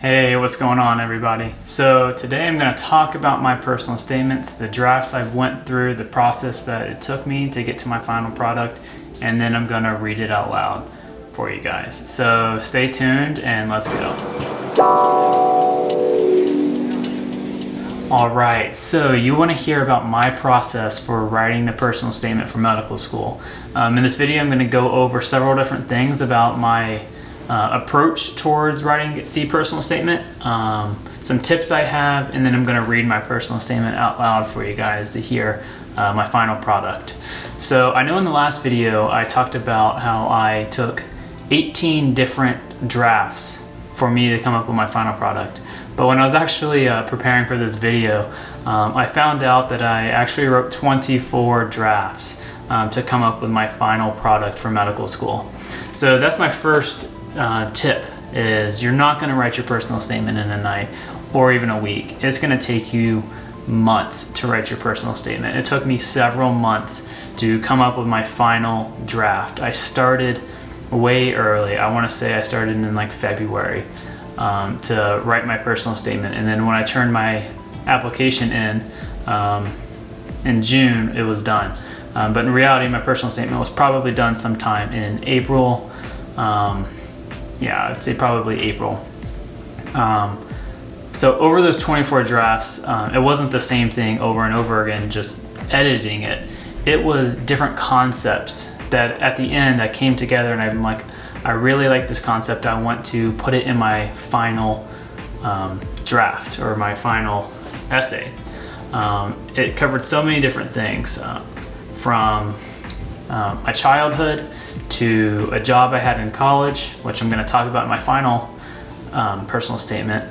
Hey, what's going on everybody? So today I'm going to talk about my personal statements, the drafts I've went through, the process that it took me to get to my final product, and then I'm going to read it out loud for you guys. So stay tuned and let's go. Alright, so you want to hear about my process for writing the personal statement for medical school. In this video I'm going to go over several different things about my approach towards writing the personal statement, some tips I have, and then I'm going to read my personal statement out loud for you guys to hear my final product. So I know in the last video I talked about how I took 18 different drafts for me to come up with my final product, but when I was actually preparing for this video, I found out that I actually wrote 24 drafts to come up with my final product for medical school. So that's my first tip, is you're not going to write your personal statement in a night or even a week. It's going to take you months to write your personal statement. It took me several months to come up with my final draft. I started way early. I want to say I started in like February to write my personal statement, and then when I turned my application in June, it was done. But in reality, my personal statement was probably done sometime in April. Yeah, I'd say probably April. So over those 24 drafts, it wasn't the same thing over and over again, just editing it. It was different concepts that at the end I came together and I'm like, I really like this concept. I want to put it in my final draft or my final essay. It covered so many different things, from my childhood to a job I had in college, which I'm going to talk about in my final personal statement,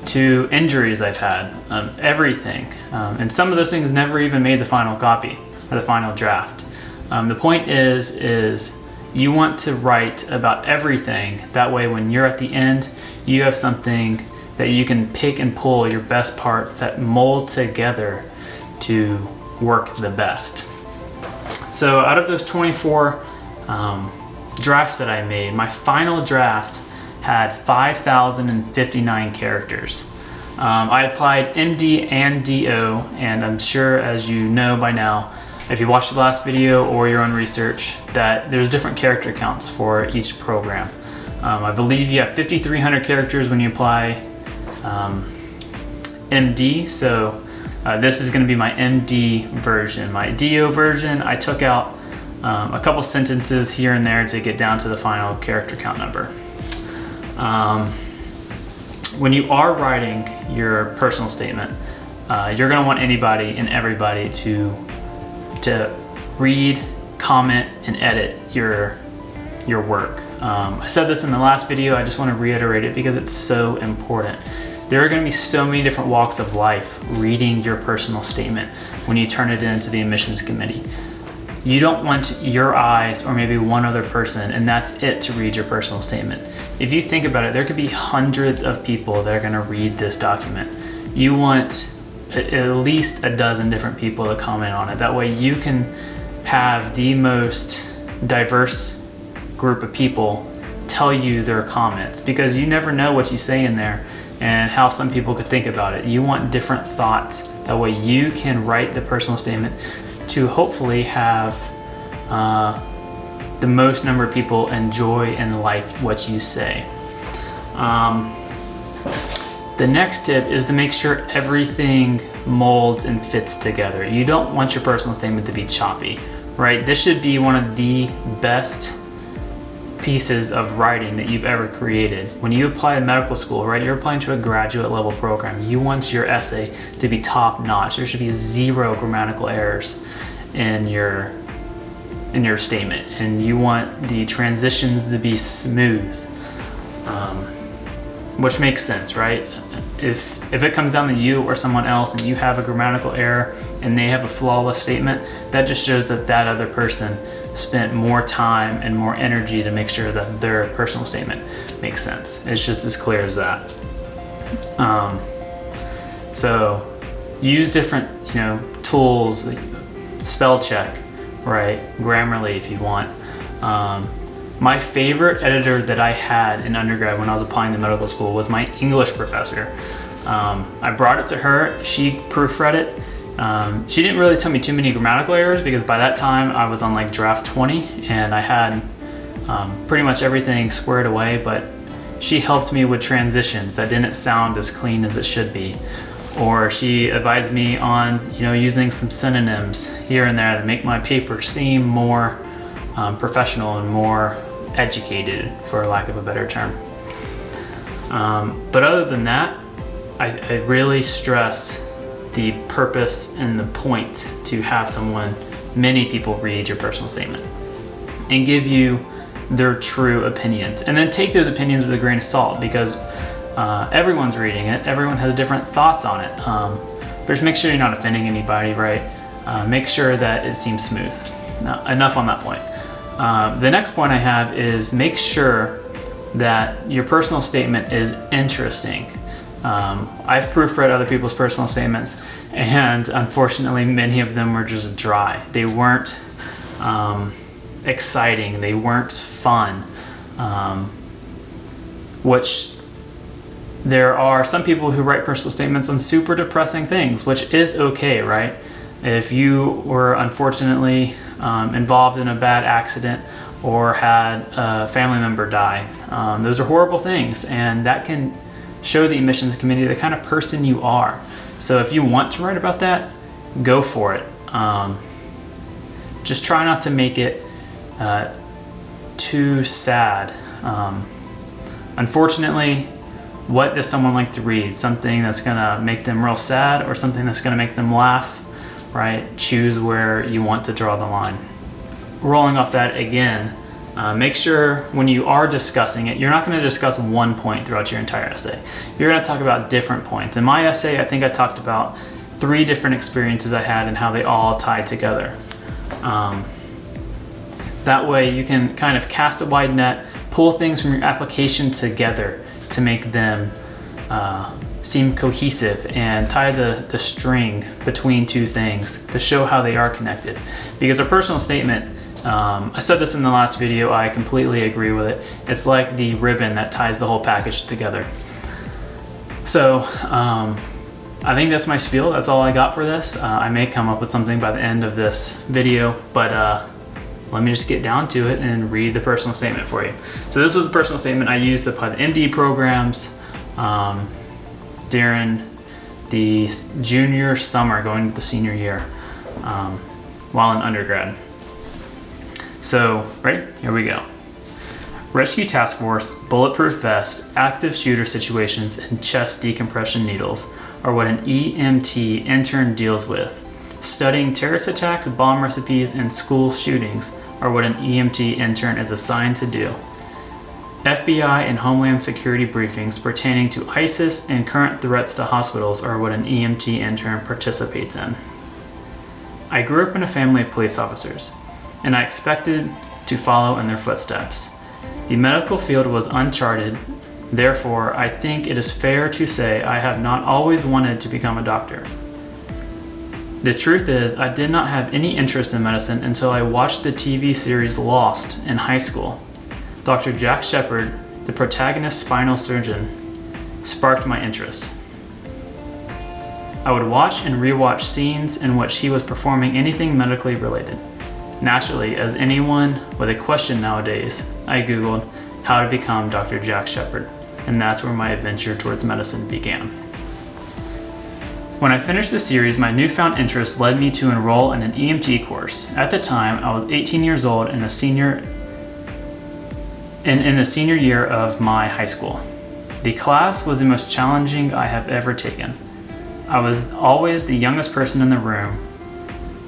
to injuries I've had, everything. And some of those things never even made the final copy or the final draft. The point is you want to write about everything. That way when you're at the end, you have something that you can pick and pull your best parts that mold together to work the best. So out of those 24 drafts that I made, my final draft had 5,059 characters. I applied MD and DO, and I'm sure, as you know by now, if you watched the last video or your own research, that there's different character counts for each program. I believe you have 5,300 characters when you apply MD, so this is going to be my MD version. My DO version, I took out a couple sentences here and there to get down to the final character count number. When you are writing your personal statement, you're going to want anybody and everybody to read, comment, and edit your work. I said this in the last video, I just want to reiterate it because it's so important. There are going to be so many different walks of life reading your personal statement when you turn it into the admissions committee. You don't want your eyes or maybe one other person and that's it to read your personal statement. If you think about it, there could be hundreds of people that are going to read this document. You want at least a dozen different people to comment on it. That way you can have the most diverse group of people tell you their comments, because you never know what you say in there and how some people could think about it. You want different thoughts. That way you can write the personal statement to hopefully have the most number of people enjoy and like what you say. The next tip is to make sure everything molds and fits together. You don't want your personal statement to be choppy, right? This should be one of the best pieces of writing that you've ever created. When you apply to medical school, right, you're applying to a graduate level program. You want your essay to be top notch. There should be 0 grammatical errors in your statement, and you want the transitions to be smooth, which makes sense, right? If it comes down to you or someone else and you have a grammatical error and they have a flawless statement, that just shows that that other person spent more time and more energy to make sure that their personal statement makes sense. It's just as clear as that. So use different, tools, spell check, right? Grammarly if you want. My favorite editor that I had in undergrad when I was applying to medical school was my English professor. I brought it to her, she proofread it. She didn't really tell me too many grammatical errors because by that time I was on like draft 20 and I had pretty much everything squared away, but she helped me with transitions that didn't sound as clean as it should be. Or she advised me on, using some synonyms here and there to make my paper seem more professional and more educated, for lack of a better term. But other than that, I really stress the purpose and the point to have many people read your personal statement and give you their true opinions. And then take those opinions with a grain of salt because everyone's reading it, everyone has different thoughts on it. But just make sure you're not offending anybody, right? Make sure that it seems smooth. Now, enough on that point. The next point I have is make sure that your personal statement is interesting. I've proofread other people's personal statements, and unfortunately many of them were just dry. They weren't exciting, they weren't fun, which there are some people who write personal statements on super depressing things, which is okay, right? If you were unfortunately involved in a bad accident or had a family member die, those are horrible things, and that can show the admissions committee the kind of person you are. So if you want to write about that, go for it. Just try not to make it too sad. Unfortunately, what does someone like to read? Something that's gonna make them real sad or something that's gonna make them laugh, right? Choose where you want to draw the line. Rolling off that again, make sure when you are discussing it, you're not going to discuss one point throughout your entire essay. You're going to talk about different points. In my essay, I think I talked about 3 different experiences I had and how they all tied together. That way you can kind of cast a wide net, pull things from your application together to make them seem cohesive and tie the string between 2 things to show how they are connected. Because a personal statement, I said this in the last video, I completely agree with it. It's like the ribbon that ties the whole package together. So I think that's my spiel. That's all I got for this. I may come up with something by the end of this video, but let me just get down to it and read the personal statement for you. So this was the personal statement I used to apply the MD programs during the junior summer going into the senior year while in undergrad. So, ready? Here we go. Rescue Task Force, bulletproof vest, active shooter situations, and chest decompression needles are what an EMT intern deals with. Studying terrorist attacks, bomb recipes, and school shootings are what an EMT intern is assigned to do. FBI and Homeland Security briefings pertaining to ISIS and current threats to hospitals are what an EMT intern participates in. I grew up in a family of police officers, and I expected to follow in their footsteps. The medical field was uncharted, therefore I think it is fair to say I have not always wanted to become a doctor. The truth is, I did not have any interest in medicine until I watched the TV series Lost in high school. Dr. Jack Shepard, the protagonist's spinal surgeon, sparked my interest. I would watch and rewatch scenes in which he was performing anything medically related. Naturally, as anyone with a question nowadays, I Googled how to become Dr. Jack Shepard, and that's where my adventure towards medicine began. When I finished the series, my newfound interest led me to enroll in an EMT course. At the time, I was 18 years old and in the senior year of my high school. The class was the most challenging I have ever taken. I was always the youngest person in the room.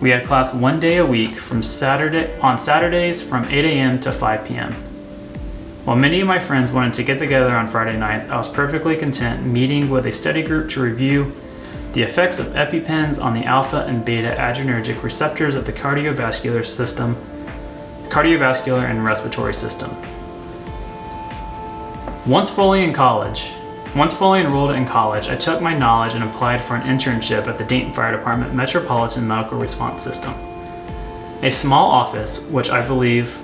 We had class 1 day a week on Saturdays from 8 a.m. to 5 p.m. While many of my friends wanted to get together on Friday nights, I was perfectly content meeting with a study group to review the effects of EpiPens on the alpha and beta adrenergic receptors of the cardiovascular and respiratory system. Once fully enrolled in college, I took my knowledge and applied for an internship at the Dayton Fire Department Metropolitan Medical Response System. A small office, which I believe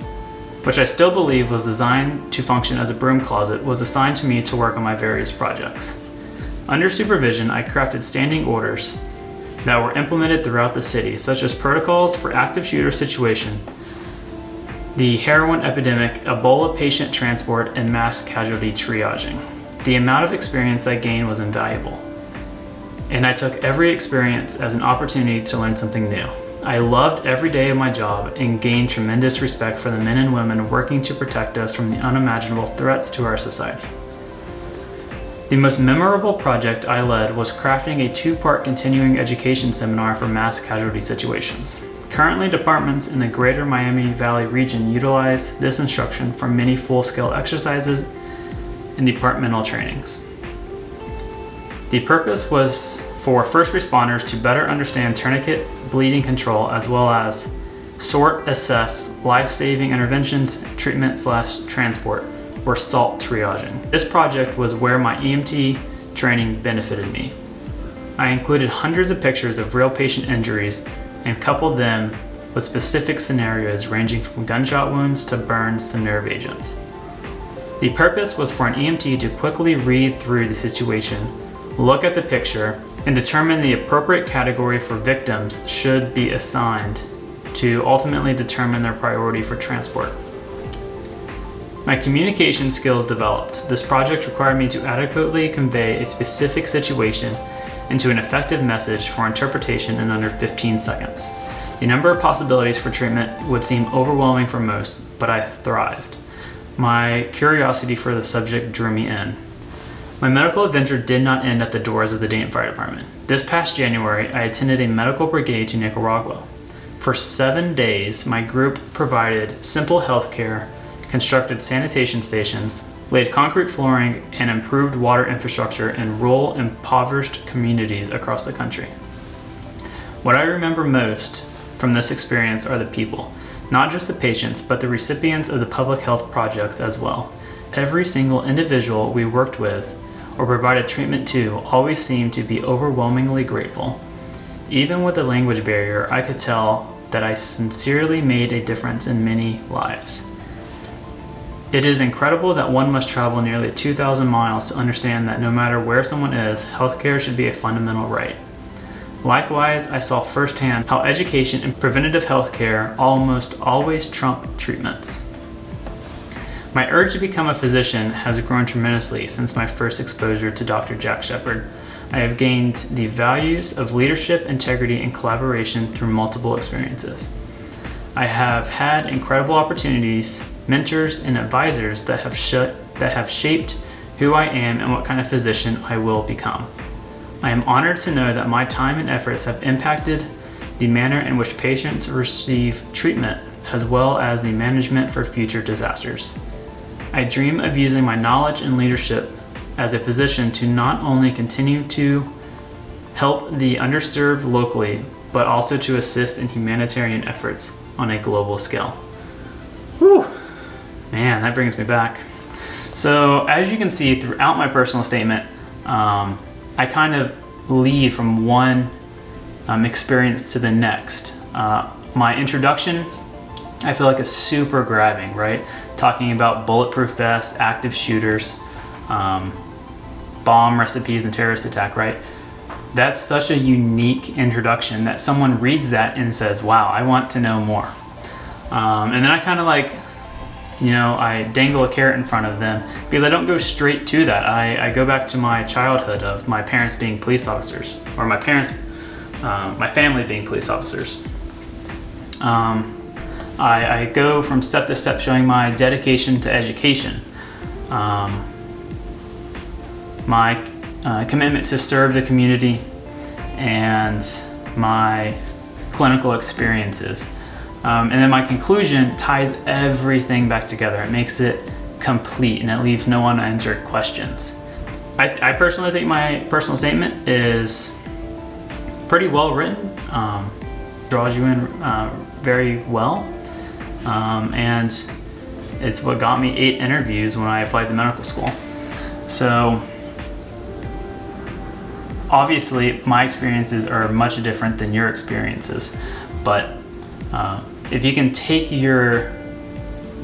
which I still believe was designed to function as a broom closet, was assigned to me to work on my various projects. Under supervision, I crafted standing orders that were implemented throughout the city, such as protocols for active shooter situation, the heroin epidemic, Ebola patient transport, and mass casualty triaging. The amount of experience I gained was invaluable, and I took every experience as an opportunity to learn something new. I loved every day of my job and gained tremendous respect for the men and women working to protect us from the unimaginable threats to our society. The most memorable project I led was crafting a 2-part continuing education seminar for mass casualty situations. Currently, departments in the greater Miami Valley region utilize this instruction for many full-scale exercises and departmental trainings. The purpose was for first responders to better understand tourniquet bleeding control, as well as sort, assess life-saving interventions, treatment/transport, or SALT triaging. This project was where my EMT training benefited me. I included hundreds of pictures of real patient injuries and coupled them with specific scenarios ranging from gunshot wounds to burns to nerve agents. The purpose was for an EMT to quickly read through the situation, look at the picture, and determine the appropriate category for victims should be assigned to ultimately determine their priority for transport. My communication skills developed. This project required me to adequately convey a specific situation into an effective message for interpretation in under 15 seconds. The number of possibilities for treatment would seem overwhelming for most, but I thrived. My curiosity for the subject drew me in. My medical adventure did not end at the doors of the Dayton Fire Department. This past January, I attended a medical brigade to Nicaragua. For 7 days, my group provided simple health care, constructed sanitation stations, laid concrete flooring, and improved water infrastructure in rural, impoverished communities across the country. What I remember most from this experience are the people, not just the patients, but the recipients of the public health projects as well. Every single individual we worked with or provided treatment to always seemed to be overwhelmingly grateful. Even with the language barrier, I could tell that I sincerely made a difference in many lives. It is incredible that one must travel nearly 2,000 miles to understand that no matter where someone is, healthcare should be a fundamental right. Likewise, I saw firsthand how education and preventative healthcare almost always trump treatments. My urge to become a physician has grown tremendously since my first exposure to Dr. Jack Shepard. I have gained the values of leadership, integrity, and collaboration through multiple experiences. I have had incredible opportunities, mentors, and advisors that have shaped who I am and what kind of physician I will become. I am honored to know that my time and efforts have impacted the manner in which patients receive treatment, as well as the management for future disasters. I dream of using my knowledge and leadership as a physician to not only continue to help the underserved locally, but also to assist in humanitarian efforts on a global scale. Whew. Man, that brings me back. So as you can see throughout my personal statement, I kind of lead from one experience to the next. My introduction, I feel like is super grabbing, right? Talking about bulletproof vests, active shooters, bomb recipes, and terrorist attack, right? That's such a unique introduction that someone reads that and says, wow, I want to know more. And then I kind of like, I dangle a carrot in front of them because I don't go straight to that. I go back to my childhood of my parents being police officers, or my family being police officers. I go from step to step showing my dedication to education, my commitment to serve the community, and my clinical experiences. And then my conclusion ties everything back together. It makes it complete and it leaves no unanswered questions. I personally think my personal statement is pretty well written, draws you in very well, and it's what got me 8 interviews when I applied to medical school. So obviously my experiences are much different than your experiences, but if you can take your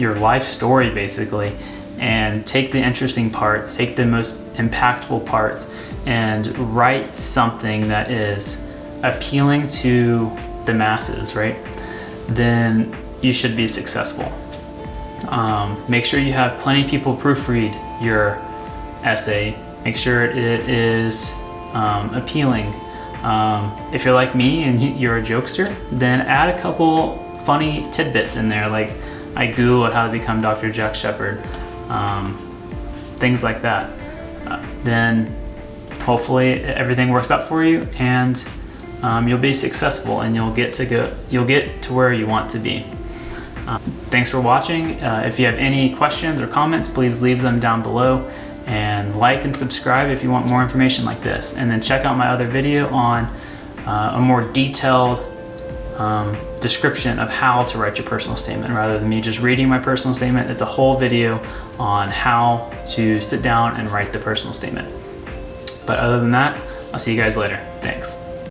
your life story basically, and take the interesting parts, take the most impactful parts, and write something that is appealing to the masses, right? Then you should be successful. Make sure you have plenty of people proofread your essay. Make sure it is appealing. If you're like me and you're a jokester, then add a couple funny tidbits in there, like I Googled how to become Dr. Jack Shepard, things like that. Then hopefully everything works out for you, and you'll be successful, and you'll get to where you want to be. Thanks for watching. If you have any questions or comments, please leave them down below, and like and subscribe if you want more information like this. And then check out my other video on a more detailed description of how to write your personal statement, rather than me just reading my personal statement. It's a whole video on how to sit down and write the personal statement. But other than that, I'll see you guys later. Thanks.